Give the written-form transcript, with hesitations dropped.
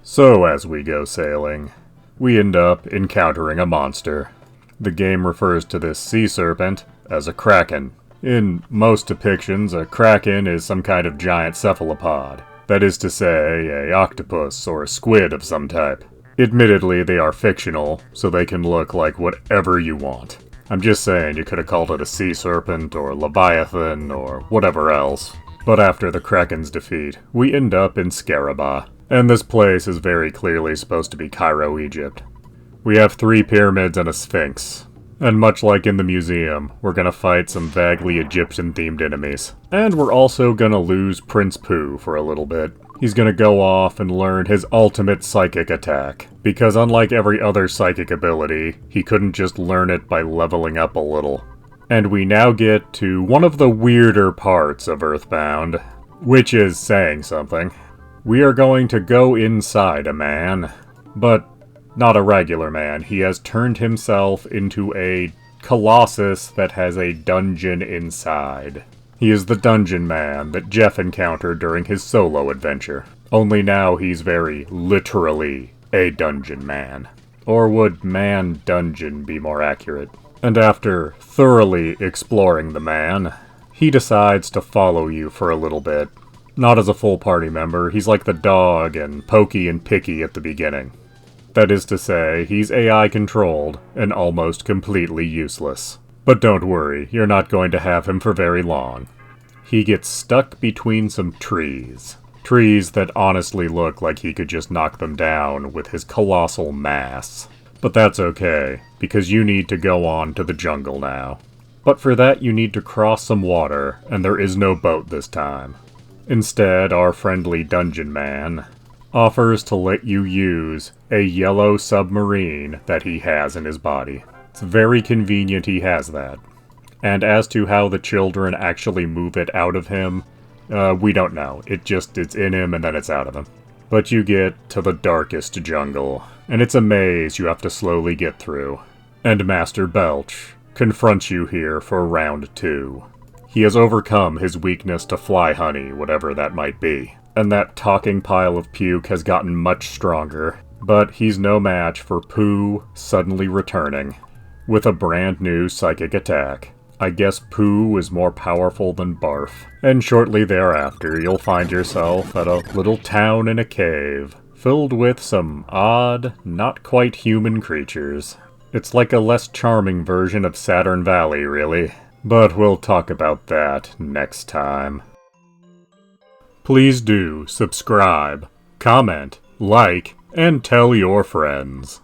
So as we go sailing, we end up encountering a monster. The game refers to this sea serpent as a kraken. In most depictions, a kraken is some kind of giant cephalopod. That is to say, a octopus or a squid of some type. Admittedly, they are fictional, so they can look like whatever you want. I'm just saying you could have called it a sea serpent or leviathan or whatever else. But after the kraken's defeat, we end up in Scaraba. And this place is very clearly supposed to be Cairo, Egypt. We have 3 pyramids and a sphinx. And much like in the museum, we're gonna fight some vaguely Egyptian-themed enemies. And we're also gonna lose Prince Pooh for a little bit. He's gonna go off and learn his ultimate psychic attack. Because unlike every other psychic ability, he couldn't just learn it by leveling up a little. And we now get to one of the weirder parts of Earthbound, which is saying something. We are going to go inside a man, but not a regular man. He has turned himself into a colossus that has a dungeon inside. He is the dungeon man that Jeff encountered during his solo adventure. Only now he's very literally a dungeon man. Or would man dungeon be more accurate? And after thoroughly exploring the man, he decides to follow you for a little bit. Not as a full party member, he's like the dog and Pokey and Picky at the beginning. That is to say, he's AI controlled and almost completely useless. But don't worry, you're not going to have him for very long. He gets stuck between some trees. Trees that honestly look like he could just knock them down with his colossal mass. But that's okay, because you need to go on to the jungle now. But for that you need to cross some water, and there is no boat this time. Instead, our friendly dungeon man offers to let you use a yellow submarine that he has in his body. It's very convenient he has that. And as to how the children actually move it out of him, we don't know. It's in him and then it's out of him. But you get to the darkest jungle, and it's a maze you have to slowly get through. And Master Belch confronts you here for round 2. He has overcome his weakness to fly honey, whatever that might be. And that talking pile of puke has gotten much stronger. But he's no match for Pooh suddenly returning with a brand new psychic attack. I guess Pooh is more powerful than Barf. And shortly thereafter, you'll find yourself at a little town in a cave, filled with some odd, not quite human creatures. It's like a less charming version of Saturn Valley, really. But we'll talk about that next time. Please do subscribe, comment, like, and tell your friends.